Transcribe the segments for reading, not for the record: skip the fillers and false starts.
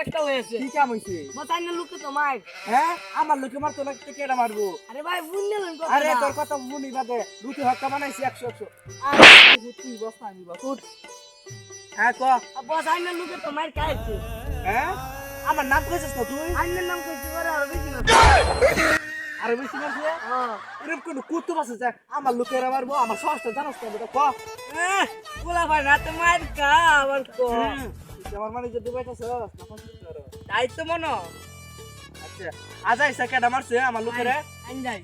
একটা হয়েছে। কি কাম হইছে? মতাইনা লোকে তো মার। হ্যাঁ আমার লোকে মারতো না কেডা মারবো? আরে ভাই বুঝলেন কথা। আরে তোর কথা শুনি বাদে রুটি হক্কা বানাইছি 100 আরে তুই বস না আমি বস উঠ। হ্যাঁ ক বস আইনা লোকে তো মার খাইছে। হ্যাঁ আমার নাম কইছিস না তুই? আইনার নাম কইছি করে আর বেশি না। আরে বেশি মারছে হ্যাঁ। এরকম কোন কুত্তু আছে যে আমার লোকেরা মারবো আমার সাহসটা জানাস তো বেটা ক পোলা ভাই রাতে মার খা আবার কো। তুই আমার মানে যে দুবাইটা সর না পাঁচ তাই তো মনো। আচ্ছা আজ আইসা কেডা মারছে আমার লোকেরা আইন যাই।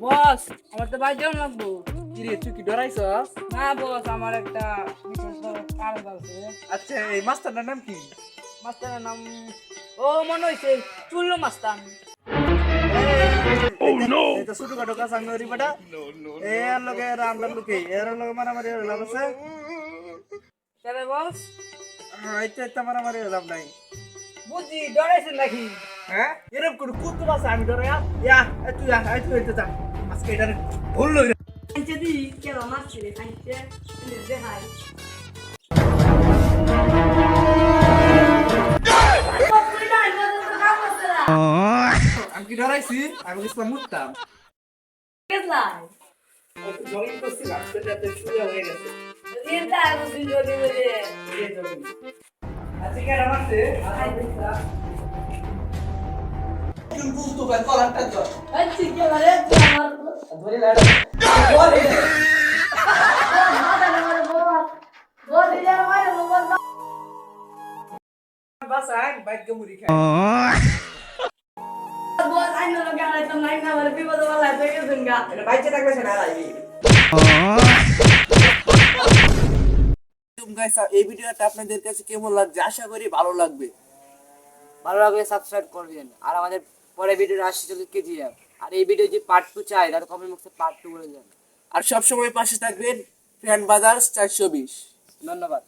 বস আমার তো বাড়ি যাওয়া লাগবো। কি রে তুই কি ডরাইছস? না বস আমার একটা বিশেষ কাজ আছে। আচ্ছা এই মাস্টারটার নাম কি? মাস্টারের নাম ও মনে হইছে চুল্লু মাস্তান। এটা ছোট খাটো কাজ আমি ওরি বেটা এর লগে রামদার লোকে এর লগে মারামারি হয়ে লাভ আছে তবে বস এটা মারামারি হয়ে লাভ নাই বুঝি ডরাইছেন নাকি? হ্যাঁ এরকম কোন কুত্তু আছে আমি ডরে তুই হইতে যা আজকে এটা ভুল লই কাঞ্চে দি কেন মারছি রে কাঞ্চে দেখাই। আমি কি ডরাইছি আমি ইসলাম মুততাম জগিং করছিলাম সেটাতে শুয়ে হয়ে গেছে আজকে কেন মারছে কিন্তু তো ভাই কলারটা ধর ধরে লাড়া বল বাস আই বাইক গমুরি খাই এটা বাইচে থাকবে না আইবি গাইস এই ভিডিওটা আপনাদের কাছে কেমন লাগছে আশা করি ভালো লাগবে ভালো লাগলে সাবস্ক্রাইব করবেন আর আমাদের পরে ভিডিও আসছে চলে কেজিএফ আর এই ভিডিও যে পার্ট 2 চাই তাহলে কমেন্ট বক্সে পার্ট 2 বলে দেন আর সব সময় পাশে থাকবেন ফ্রেন্ড বাজার 420 ধন্যবাদ।